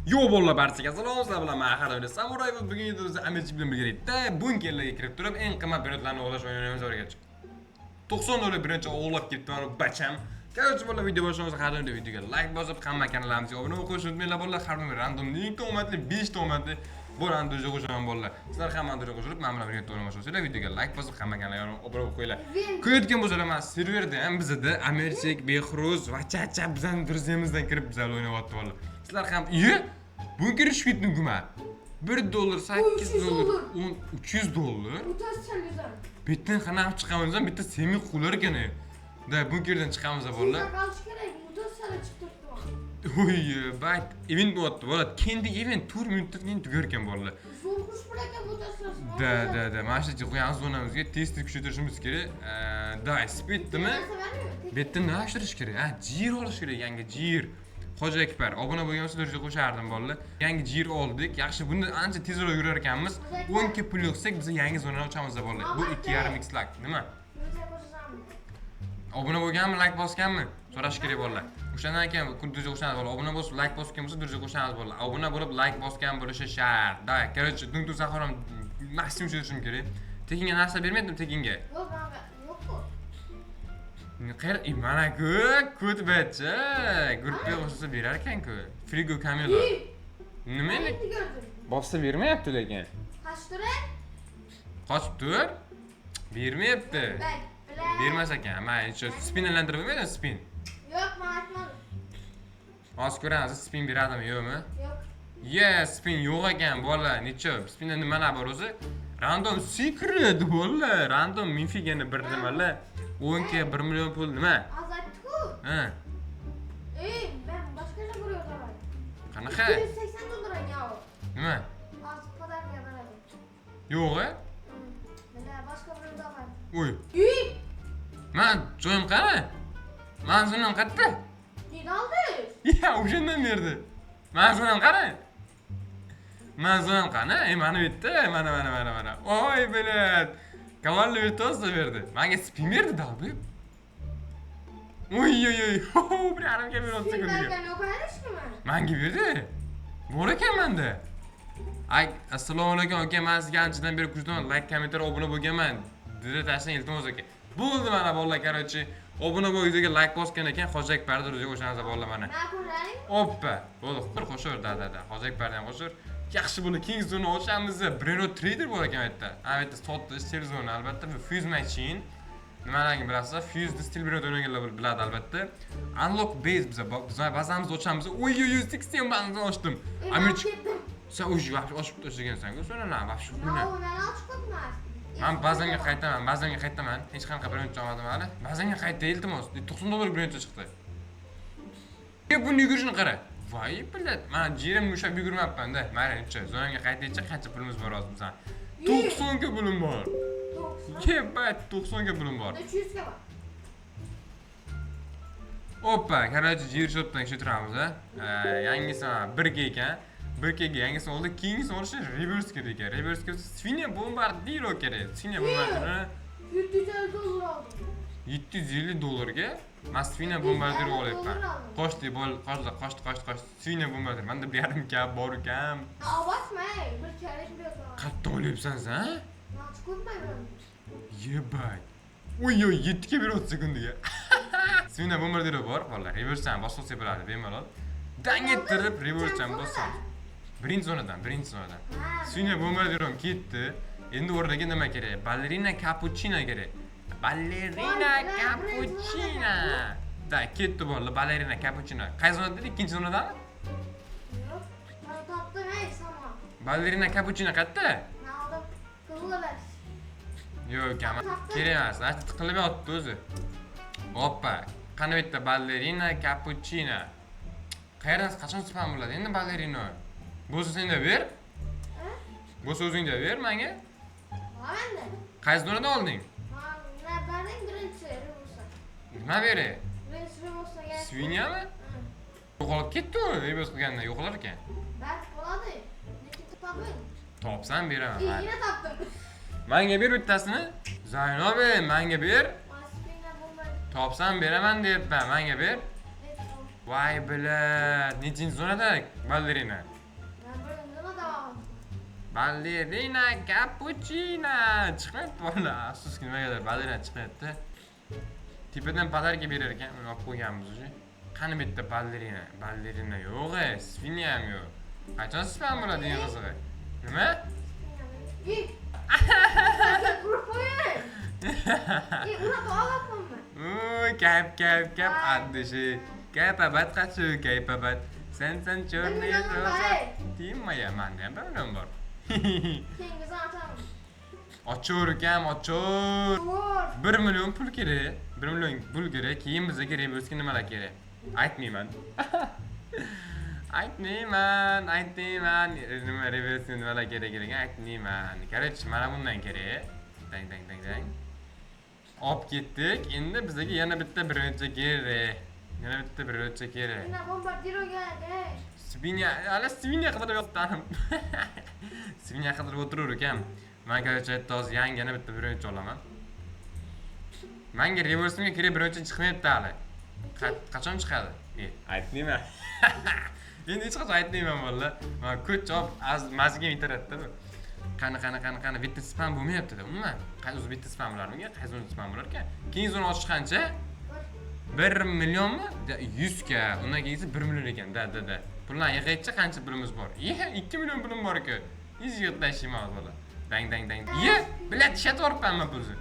Yo bolalar barchaga salom, sizlar bilan men Harun Samuray va bugungi videomizda Amirchi bilan birgalikda bunkerlarga kirib turib eng qimmat brendlarni o'g'irlash o'yinimiz o'rgatdik. 90 dollar birinchi o'g'irlab ketdim bacham. Короче, bolalar video boshlamasa har doim videoga like bosib, hamma kanalimizga obuna bo'lib qo'yishni unutmanglar bolalar. Har doim randomning to'matli 5 to'matli bu randomga qo'shaman bolalar. Sizlar ham randomga qo'shilib, men bilan birga o'ynamoqchi bo'lsanglar, videoga like bosib, hamma kanalga obuna bo'lib qo'yinglar. Ko'rayotgan bo'lsanglar, men serverda ham bizda Amirchik, Behruz va Chacha bizning druzimizdan kirib bizlar o'ynayapti bolalar. Sizlar ham bunker tushib ketdimmi? 1 dollar, 8 dollar, 300 dollar. Bittan qanaqa chiqamiz? Bitta semi qular ekan. Da bunkerdan chiqamiz bolalar. Oy, bayt event bo'lyapti bolalar. Kendi event 4 minutdan keyin tugar ekan bolalar. Da, mana shu qo'yamiz zonamizga test kuchaytirishimiz kerak. Da, speedmi? Bitta nima ishlash kerak? Ha, jir olish kerak, yangi jir. Xo'ja Akbar, obuna bo'lgansiz qo'shardim bolalar. Yangi jir oldik. Yaxshi, bunda ancha tezroq yurar ekanmiz. 10 ga pul yo'qsak, biz yangi zonani ochamiz bolalar. Bu 2,5 x lak, nima? Obuna bo'lganmi, like bosganmi? So'rash kerak bolalar. O'shandan keyin kunduzga qo'shamiz bolalar. Obuna bo'lsa, like bosgan bo'lsa, durga qo'shamiz bolalar. Obuna bo'lib, like bosgan bo'lishi shart. Da, короче, dundu saxoram maksimum tushirishim kerak. Tekinga narsa bermaydim, tekinga. Yo'q, yo'q-ku. Qara, mana-ku, kutbacha. Grupga qo'shsa berar ekan-ku. Frigo Camilo. Nima endi? Bossa bermayapti lekin. Qochib tur. Bermayapti. Bermas ekan. Men shu spinlantirib bo'lmaydi, spin. Yo'q, men aytmadim. Hozir ko'ramiz, spin beradimi, yo'qmi? Yo'q. Yes, spin yo'q ekan, bolalar. Necha? Spinda nimalar bor o'zi? Random secret bolalar. Random minfigani bir nimalar. 10 ga 1 million pul nima? Azatku. Ha. Ben boshqacha ko'ryapman. Qanaqa? 180 dollar yav. Nima? Hozir podarka beradi. Yo'q-a? Mana boshqa bir davlat. Uy. Men joyim qani? Manzunam qayerda? Nega oldiz? Ya, o'shandan berdi. Manzunam qani? Manzunam qani? Mana bu yerda, mana. Oy, bilat. Kavalli virtuoso berdi. Menga spin berdi dalbi. Oy. Bir yarimga beribdi kunga. Sizlarga yo'q qarashmi? Menga berdi. Bor ekan menda. Ay, assalomu alaykum aka, men sizga anchadan beri kuzdan like, kommentar, obuna bo'lganman. Dedi tashlang iltimos aka. Bo'ldi mana bolalar, короче, obuna bo'l videoga like bosgan ekan, Xo'ja Akbarni o'ziga qo'shamiz bolalar mana. Men ko'raring. Oppa. Bo'ldi, qo'shir, da. Xo'ja Akbarni ham qo'shir. Yaxshi bo'ldi, King Zone ochamiz. Breno Trader bor ekan bu yerda. Ha, bu yerda sotdi Steel Zone albatta, bu Fuse Machine. Nimalarni bilasizlar? Fuse Steel Breno o'ynaganlar biladi albatta. Unlock base biza bazamizni ochamiz. Oy, 60 bazani ochdim. Amirchi sen o'sha vaqt ochib tashlagansan-ku, so'rana vaqt buni. Nima ochib qo'ymas? Men bazamga qaytaman. Hech qanaqa birinchi olmadim hali. Bazamga qayta, iltimos. 90 dollar birinchi chiqdi. Buni yugurishini qara. Voy, bilat. Men jirim mushab yugurmabman-da. Mana-chi, zonamga qaytaycha qancha pulimiz bor hozir bizdan? 90 ga pulim bor. 90. Kebat 90 ga pulim bor. 300 ga bor. Oppa, короче, jir shotdan tushiramiz, ha. Yangisi 1 ga ekan. 1 ga yangisi oldi, keyingisi olishi reverse kerak ekan. Reverse ga Svinya Bombardiro kerak. Svinya Bombardiro 750 dollar oldim. 750 dollarga men Svinya Bombardiro olyapman. Qo'shdi, qo'shdi. Svinya Bombardiro. Menda 1,5 ga bor ekan. Avasmay, bir kerak berdim. Qayerda olyapsan sen? Men chiqmayman. Yebay. Oy, 7 ga beryapti sekundiga. Svinya Bombardiro bor, bolalar. Reverse ham bosib bo'ladi, bemalol. Dangettirib reverse ham bosib. Birinchi zonadan. Svinya Bombardiro ketdi. Endi o'rniga nima kerak? Ballerina cappuccino kerak. Ballerina cappuccino. Da, ketdi bolalar, ballerina cappuccino. Qaysi zonada dedi? Ikkinchi zonadami? Yo'q. Men topdim, sama. Ballerina cappuccino qayerda? Men oldim. Qizlar. Yo'q, kerak emas. Asta tiqilib yotdi o'zi. Hoppa. Qani bu yerda ballerina cappuccino. Qayerdan qachon spam bo'ladi endi ballerina? Bo'lsa senda ber. Bo'lsa o'zingda ber menga. Manda. Qaysi zonada olding? Men bering birinchi bo'lsa. Nima beri? Birinchi bo'lsa. Svinyami? Yo'qolib ketdi u, reverse qilganda yo'qolar ekan. Bak bo'ladi. Lekin toping. Topsam beraman. Yine topdim. Menga ber bittasini. Zaynobi, menga ber. Maspina bo'lmadi. Topsam beraman deyapman, menga ber. Voy bilat, nechinchi zonada ballerina? Ben birinchi zonada oldim. Ballerina cappuccino chiqmayapti bola. Afsuski nimagadir ballerina chiqmayapti. Tepadan podarka berar ekan, uni olib qo'yganmiz уже. Qani bitta ballerina? Ballerina yo'q, svinya ham yo'q. Qachon spam bo'ladi degan qizig'i? Nima? Yik. Urib qo'ying. Unaqa olyapmanmi? Kap addishi. Kaypabat qachu, kaypabat. Sen cho'rni million bor. Timmaya, menda ham 1 million bor. Keyingi zon ochaman. Ochur ukam, ochur. Ur. 1 million pul kerak. 1 million pul kerak. Keyin bizga reverse nimalar kerak? Aytmayman. Aytmayman. Nima reverse nimalar kerakligini aytmayman. Короче, mana bundan kerak. Dang. Olib ketdik. Endi bizga yana bitta birinchi kerak. Ina bombardiroga ey. Svinya qidirib yotibdim. Svinya qidirib o'tirar ekan. Men короче toz yangi yana bitta birinchi olaman. Menga reversimga kerak birinchi chiqmayapti hali. Qachon chiqadi? Aytmayman. Endi hech qachon aytmayman valla. Men ko'ch olib mazga yetiradida bu. Qani bitta spam bo'lmayapti-da. Umuman, qaysi o'zi bitta spam bo'larmikan? Qaysi o'zi spam bo'lar ekan? Keyin zona ochish qancha? 1 millionmi? 100 ga. Undan keyingi 1 million ekan. Da. Puldan yig'aycha qancha pulimiz bor? 2 million pulim bor ekan. Hech yig'lashmayman valla. Dang. Bilat ishlab yoribmanmi pulni?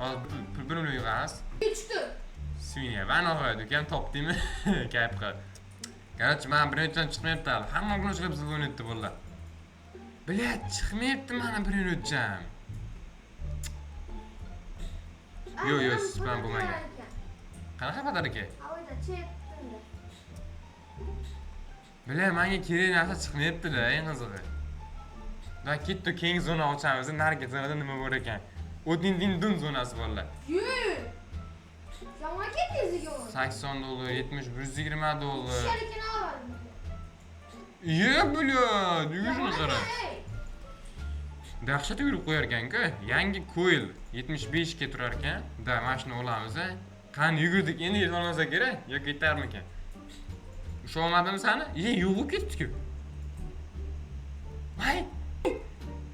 Hozir pul 1 million yig'amiz. Uchdi. Svinya, van og'aydi ukam topdingmi? Kayf qil. Короче, men birinchidan chiqmayapti hali. Hamma gunohlar bizga o'ynayapti valla. Bilat chiqmayapti mana birinchidan. Yo'q, spam bo'lmagan. Qanaqa podarka? Havoda chetda. Bilaman, menga kerak narsa chiqmayapti-da, eng qizig'i. Da ketdi keng zona ochamiz. Narigi zonada nima bor ekan? O'tin-din zonasi borlar. Yur. Yomon ketdingiz-ku. $80, 70, $120. Sherikini oldim. Bilat, yurishni qara. Dahshat yurib qo'yar ekan-ku. Yangi ko'il 75 ga turar ekan. Da, mana shuni olamiz. Qani yugurdik, endi yeta olmasa kerak yoki yetarmikan? Usha olmadimi sani? Yo'q ketdi-ku. Voy!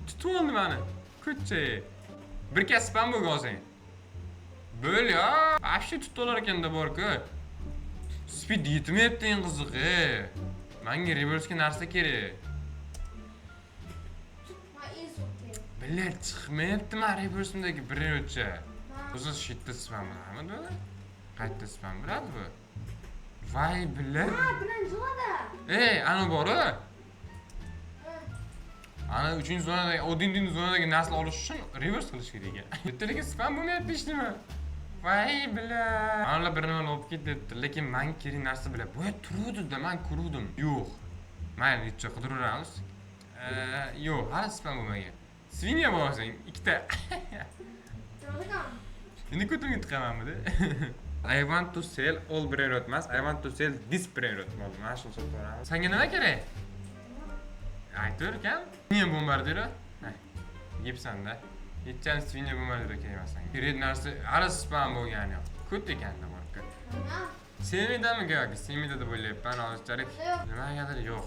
Tutib oldi meni. Ko'cha. Bir kas spam bo'lib olsang. Bo'l yo. Afshi tutib olar ekanda bor-ku. Speed yetmayapti eng qizig'i. Menga reverse narsa kerak. Bilat chiqmayapti men reversimdagi birinchi. O'zi shitda spam bo'ladimi bu? Qayerda spam bo'ladi bu? Voy bilat. Birinchi zonada. Ana bor-ku. Ana 3-zonadagi, o'din zonadagi narsa olish uchun reverse qilish kerak ekan. Bittalik spam bo'lmayapti hech nima. Voy bilat. Ana bir nima olib ketdi, lekin men kerak narsa bilan bu turuvdi-da, men ko'ruvdim. Yo'q. Mayli, necha qidiramiz. Yo'q, hali spam bo'lmagan. Svinya bo'lsang, ikkita. Endi ko'timga tiqamanmi-da? I want to sell all brain emas, I want to sell this brain bo'ldi. Mana shuni sotib olamiz. Senga nima kerak? Aytur ekan. Svinya bombardiro. Yepsan-da. Hecham svinya bombardiro kerak emas senga. Kerak narsa hali spam bo'lgan yo'q. Ko't ekanda bor-ku. Sevmidami yoki sevmidi deb o'ylayapman hozirchalik. Nimagadir yo'q.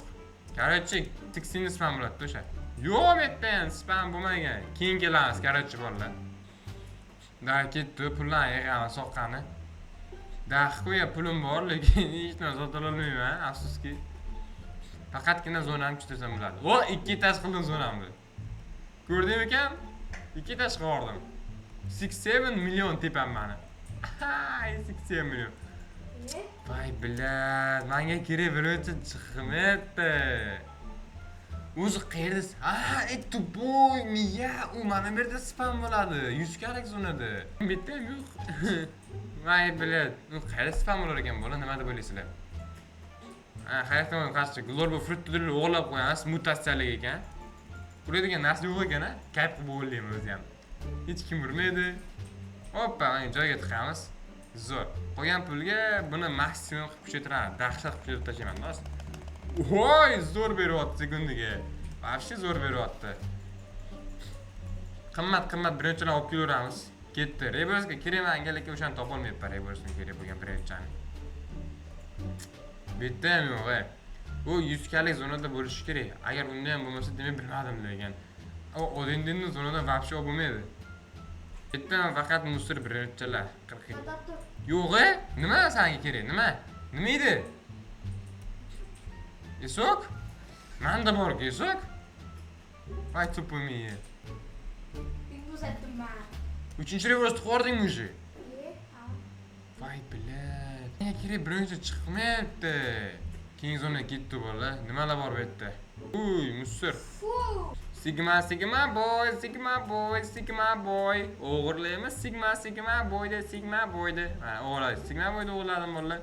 Короче, tiksini spam bo'ladi o'sha. Yo'q metdan spam bo'lmagan. Keyin kelamiz, короче bolalar. Da ketdi, pullarni yig'amiz soqqani. Da qo'ya pulim bor, lekin hech narsa sota olmayman, afsuski. Faqatgina zonani kuchtasam bo'ladi. O, 2 tash qildim zonamni. Ko'rdingmi ekan? 2 tash qildim. 6-7 million tepam meni. 6-7 million. Voy bilat, menga kerak birinchi chiqmayapti. O'zi qayerda? Etti boy, miya, u mana bu yerda spam bo'ladi. 100 garak zonada. Bitta ham yo'q. Voy bilat, u qayerda spam bo'lar ekan bola, nima deb o'ylaysizlar? Hayotdan qarshi Global Fruit'ni o'g'lab qo'yamiz, mutatsiyalik ekan. Uradigan narsa yo'q ekan-a? Kayf qilib o'ylayman o'zi ham. Hech kim urmaydi. Hoppa, mana joyga tiqamiz. Zo'r. Qo'ygan pulga buni maksimum qilib kuchaytiraman. Dahshat kuchaytirib tashlayman, do'st. Voy, zo'r beryapti sekundiga. Вообще zo'r beryapti. Qimmat birinchidan olib kelaveramiz. Ketdi. Reversga kerakmanga lekin o'shani topa olmayapman. Reversga kerak bo'lgan birinchini. Bu yerda ham yo'q. Bu 100 kalik zonada bo'lishi kerak. Agar unda ham bo'lmasa, demak bilmadim degan. O odinning zonadan вообще bo'lmaydi. Bu yerda faqat musor birinchilar 40 yil. Adab dur. Yo'q, nima senga kerak? Nima? Nima edi? Esok? Manda bor-ku esok. Voy tupimiye. Bir buz ettim ben. 3-chi revorsni qo'rdingmi o'zi? Ha. Voy bilat. Menga kerak birinchi chiqmayapti. Keyin zona ketdi bola. Nimalar bor bu yerda? Uy, musor. Fu. Sigma boy, Sigma boy. O'g'irlaymiz Sigma boy de, Sigma boy de. Ha, o'g'irlaymiz. Sigma boy de o'g'irladim bolalar.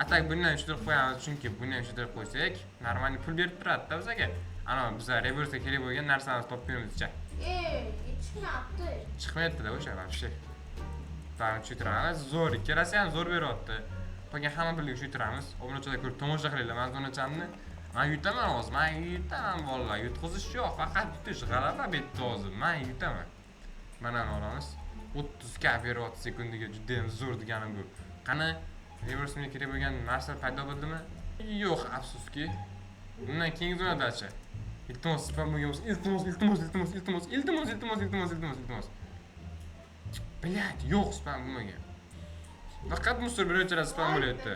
Atak bundan tushirib qo'yamiz, chunki bundan tushirib qo'ysak, normal pul berib turadi-da bizga. Ana bizga reverse kerak bo'lgan narsani topib beramiz-cha. Çıkmadı. Chiqmayapti-da o'sha вообще. Bani tushiramiz, zo'r, ikkalasi ham zo'r beryapti. Qolgan hamma birga tushiramiz. Obunachilar ko'rib tomosha qilinglar, men zonachamni. Men yutaman hozir, men yutaman vallahi. Yutqizish yo'q, faqat yutish g'alaba betdi hozir. Men yutaman. Mana olamiz. 30 k beryapti sekundiga, juda ham zo'r deganim bu. Qani reverse menga kerak bo'lgan narsa paydo bo'ldimi? Yo'q, afsuski. Bundan keyingi zonadachi. Iltimos, spam bo'lgan iltimos. Bilat, yo'q spam bo'lmagan. Faqat musor birinchilar spam bo'lyapti.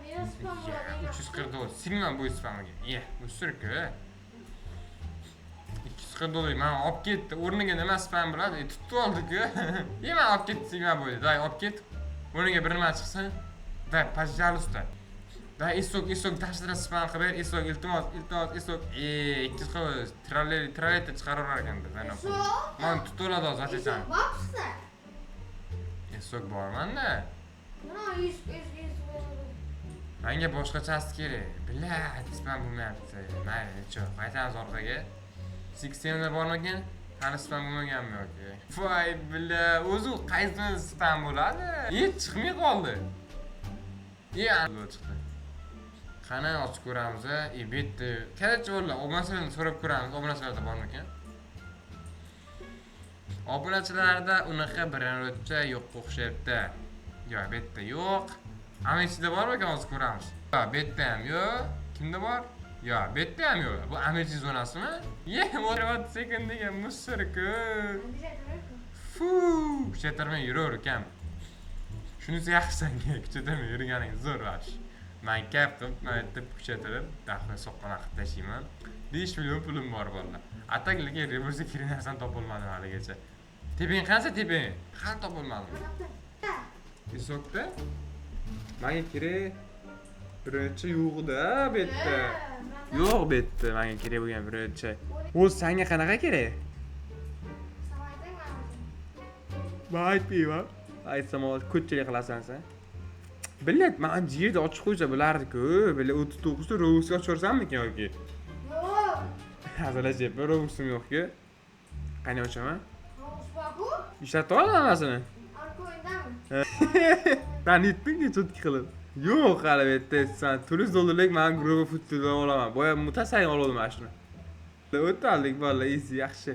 Niye spam bo'ladi? 340 dollar. Sigma bo'y spamiga. Musor-ku. 240 dollar men olib ketdi. O'rniga nima spam bo'ladi? Tutib oldi-ku. Men olib ketdi Sigma bo'yda. Day olib ket. O'rniga bir nima chiqsin. Da, пожалуйста. Da, isok tashlab spam qilib, isok iltimos, isok. 200 traleta chiqarar ekanda. Men tutib oladi hozir achasam. Baksa. Isok bormanda. Mana 100. Menga boshqachasi kerak. Bilat, spam bo'lmayapti. Mayli, cho, qaytamiz orqaga. 67 da bormikan? Hali spam bo'lmaganmi yoki? Voy bila, o'zi qaysi spam bo'ladi? Chiqmay qoldi. Bu chiqdi. Qani ochib ko'ramiz, bitta. Qanacha bo'ldi? Obunachilardan so'rab ko'ramiz, obunachilarda bormikan? Obunachilarda unaqa birinchi yo'q o'xshabdi. Yo'q, bitta yo'q. Amechida bormikan hozir ko'ramiz. Yo'q, bitta ham yo'q. Kimda bor? Yo'q, bitta ham yo'q. Bu Amechi zonasimi? O'rvat sekundiga musor-ku. Fu, kuchatarmay yuraver ukam. Shunisi yaxshi senga, kuchatarmay yurganing zo'r vash. Men kap qilib, men aytib kuchatirib, daxli soqqona qilib tashlayman. 5 million pulim bor bolalar. Ataklarga reverse kerak narsani topolmadim haligacha. Teping qancha teping? Hali topolmadim. Isokda? Menga kerak birinchi yo'q-da bu yerda. Yo'q bu yerda menga kerak bo'lgan birinchi. O'zi senga qanaqa kerak? Men aytmayman. Aytsam hozir ko'chchilik qilasan sen. Bilat, men yerda ochib qo'ysa bo'lardi-ku. Bilat 39 ta rovuxga ochorsanmikin yoki? Yo'q. Hazillashyapman, rovuxim yo'q-ku. Qani ochaman? Bu? Ishlatib ol hammasini. Arka o'yindami? Ben yetdingmi cho'tki qilib? Yo'q, hali bu yerda sen $300 men guruh futboldan olaman. Boya mutasayin oldim mana shuni. O'talik bolalar, easy yaxshi.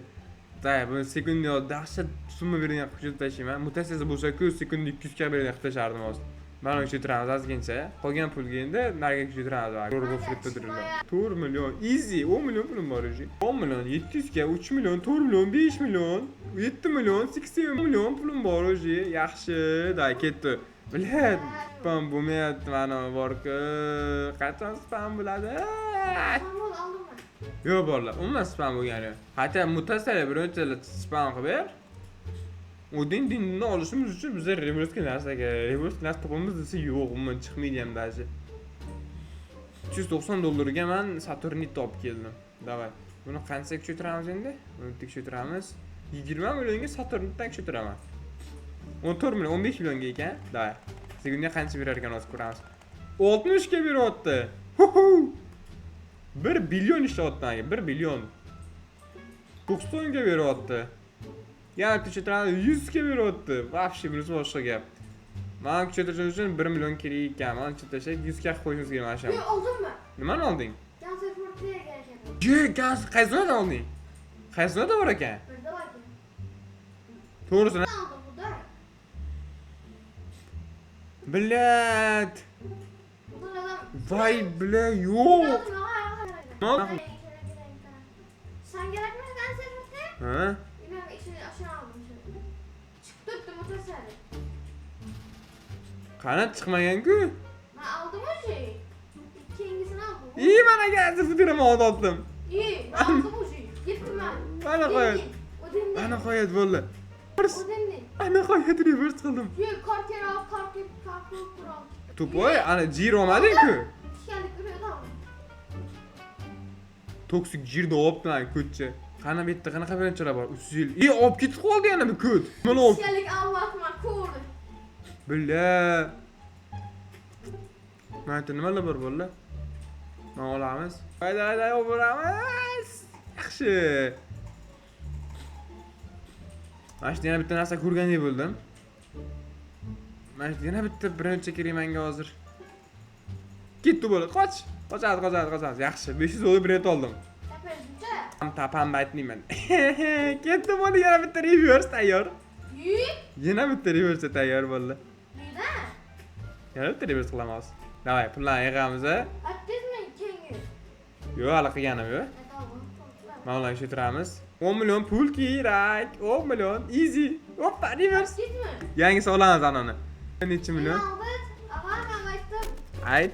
Day, bu sekundiga dahshat summa bergan hujjat tashlayman. Mutasaddi bo'lsa-ku, sekundiga 200 ga bergan tashardim hozir. Mana o'sha turamiz ozgincha. Qolgan pulga endi nariga kuchaytiramiz. Guruh futbolda 4 million, easy, 10 million pulim bor o'zi. 10 million, 700 ga 3 million, 4 million, 5 million, 7 million, 80 million pulim bor o'zi. Yaxshi, day ketdi. Bilat, spam bo'lmayapti mana bor-ku. Qachon spam bo'ladi? Tamam aldım ben. Yo'q bolalar, umuman spam bo'lgani. Hatta mutasaddi birinchilar spam qilib ber. Dinni olishimiz uchun bizga reverse narsaga, reverse narsa topamiz desa yo'q, umuman chiqmaydi ham dashi. $390 ga men Saturnit olib keldim. Davay. Buni qancha kuchaytiramiz endi? Buni tekshiramiz. 20 millionga Saturnitdan kuchaytiraman. 14 million, 15 millionga ekan. Davay. Sekundiga qancha berar ekan hozir ko'ramiz. 60 ga beryapti. 1 billion ishlayapti menga, 1 billion. 90 ga beryapti. Yani kuchaytiramiz 100 ga beryapti. Вообще bunisi boshqa gap. Men kuchaytirish uchun 1 million kerak ekan. Men kuchaytirsak 100 ga qo'yishimiz kerak mana shu. Yo'q, aldım ben. Nimani olding? Gaz efortiga kerak. Gaz qayerdan olding? Qayerda bor ekan? Birda bor ekan. To'g'risini Aldım bu da. bilat. Bu da adam Vay bile yo'q. Ne oldu? Sen gerekmez ben senin Ha? bilmem içini aşağı aldım şöyle. Çıktı öptüm otursaydı. Qani chiqmagan-ku. Ben aldım o şeyi. İkincisini aldım. İyi bana geldi fıtırımı aldım. İyi ben aldım o şeyi. Gittim ben. Bana koy. O demdi. Ana qo'yadi bo'ldi. O demdi. Ana qo'yadi reverse qildim. Yok karker al karker kural. To'poy, ana jir olmading-ku. Geldik buraya da aldım. Toksik jirni olibman ko'chcha. Qani bu yerda qanaqa birinchilar bor? 300 yil. Olib ketib qoldi yana bu ko't. Mana olib. Geldik Allah'ıma kurdu. Billa. Mana nimalar bor bo'lla? Mana olamiz. Hayda oboramiz. Yaxshi. Mana shu yana bitta narsa ko'rgandek bo'ldim. Mana shu yana bitta birinchi kerak menga hozir. Ketdi bo'la, qoch. Qochadi. Yaxshi, 500 dollar bilet oldim. Tepezimce. Tapam aytmayman. Ketdi bo'la, yana bitta reverse tayyor. İyi. Yana bitta reverse tayyor bo'ldi. Neden? Yana bitta reverse qilamiz. Davay, pullarni yig'amiz. Attız mı ikinci? Yo'q, hali qilganim yo'q. Mana ularni tushiramiz. 10 million pul kerak. 10 million easy. Hoppa, reverse. Attız mı? Yangisi olamiz anani. Necha million? Aldık. Ama ben açtım. Ayt,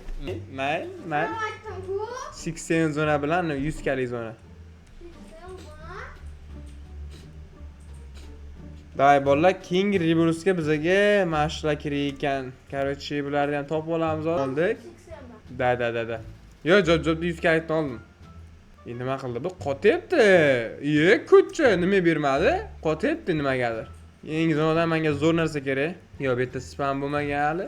mayl. Ben açtım bu. 80 zona bilan 100 kalik zona. Sen buna. Davay bolalar, keyingi reverse'ga bizaga mashlar kerak ekan. Короче, bularni ham topib olamiz oldik. Da. Yo, job 100 kalikni oldim. Endi nima qildi bu? Qotyapti. Ko'cha nima bermadi? Qotyapti nimagadir. Yangi zonadan menga zo'r narsa kerak. Yo, bu yerda spam bo'lmagan hali.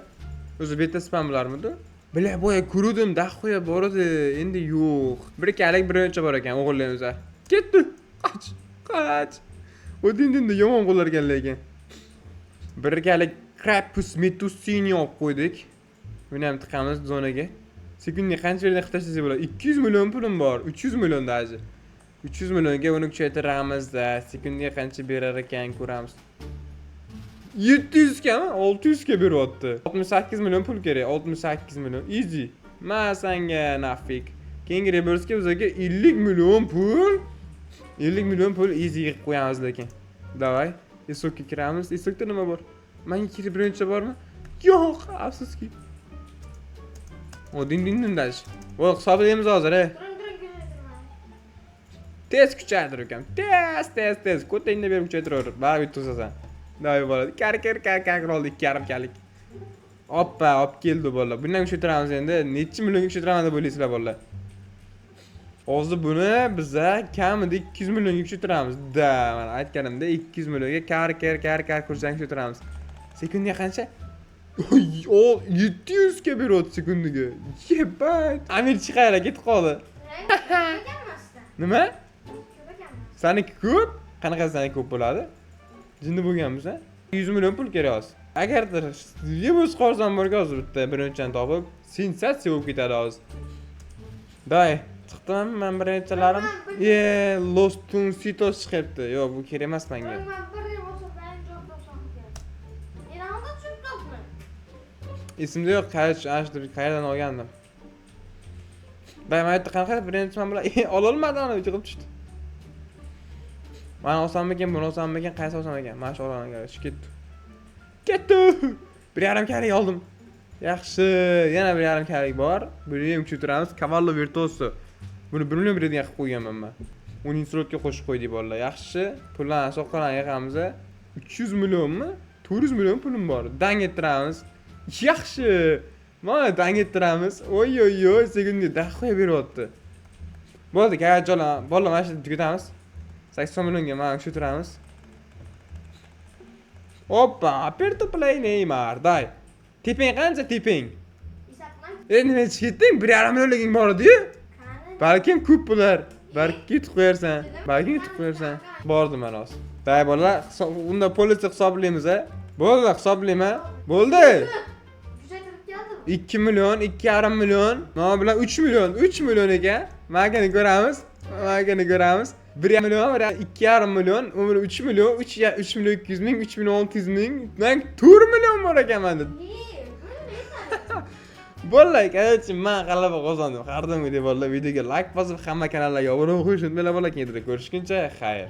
O'zi bu yerda spam bo'larmidi? Bila, boya ko'rdim, dahoya bor edi, endi yo'q. Bir kalik birinchi bor ekan o'g'illarimiz. Ketdi. Qoch. O'dinda yomon qo'llargan lekin. Bir kalik Crapus metusini olib qo'ydik. Buni ham tiqamiz zonaga. Sekundiga qancha berdi qitashasiz bo'ladi? 200 million pulim bor. 300 million daji. 300 millionga uni kuchaytiramiz-da. Sekundiga qancha berar ekan ko'ramiz. 700 kami? 600 ga beryapti. 68 million pul kerak. 68 million. Easy. Ma sanga nafik. Keyingi reverse'ga bizga 50 million pul. 50 million pul easy qilib qo'yamiz lekin. Davay. Isokka kiramiz. Isokda nima bor? Menga kirib birinchi bormi? Yo'q, afsuski. O din dash. O hisoblaymiz hozir. Durun güneştirme. Tez kuchaytir ekan. Tez. Ko'tingni berib kuchaytiraver. Baribir to'sasan. Davay bo'ladi. Kar oldi 2,5 kalik. Oppa, olib keldi bolalar. Bundan kuchaytiramiz endi. Necha millionga kuchaytiraman deb o'ylaysizlar bolalar? Hozir buni biza kamida 200 millionga kuchaytiramiz. Da, mana aytganimda 200 millionga kar kursang kuchaytiramiz. Sekundiga qancha? O 700 ga beryapti sekundiga. Yebat. Amir chiqaylar ketib qoldi. Nima? Saniki ko'p? Qanaqa saniki ko'p bo'ladi? Jinni bo'lganmiz, ha? 100 million pul kerak hozir. Agarda yebus qorsam borga hozir bitta birinchidan topib, sensatsiya bo'lib ketadi hozir. Day, chiqdim men birinchilarim. Los Tunsitos chiqibdi. Yo'q, bu kerak emas menga. Esimda yo'q, qayerdan olgandim. Baymayotda qanaqa birinchi men bilan ololmadi ana chiqib tushdi. Mana olsammikan, buni olsammikan, qaysi olsam ekan? Mana shu olgan kerak, ketdi. Bir yarim kalik oldim. Yaxshi, yana bir yarim kalik bor. Buni ham kuchaytiramiz. Cavallo Virtuoso. Buni 1 million beradigan qilib qo'yganman men. Uni instrumentga qo'shib qo'ydik bolalar. Yaxshi, pullarni soqqalarni yig'amiz. 300 millionmi? 400 million pulim bor. Dang ettiramiz. Yaxshi. Mana dang ettiramiz. Oy, sekundiga dahoya beryapti. Bo'ldi, kayajjolar. Bolalar mana shuni tugatamiz. 80 millionga mana shu turamiz. Hoppa, aperto play Neymar, day. Teping qancha teping? Nima ketding? 1,5 millionliging bor edi-yu. Balkim ko'p bo'lar. Balki yutib qo'yarsan. Bordim men hozir. Day bolalar, unda politsga hisoblaymiz, a? Bo'ldi, hisoblayma. Bo'ldi. 2 million, 2,5 million, mana bilan 3 million. 3 million ekan. Magani ko'ramiz. 1 million, 2,5 million, 3 million, 3 million 200 ming, 3 million 600 ming, 4 million bor ekan menda. Bolalar, короче, men g'alaba qozondim. Har doimgidek bolalar videoga like bosib, hamma kanallarga obuna bo'lib qo'yishni unutmanglar bolalar. Keyingi videoda ko'rishguncha, xayr.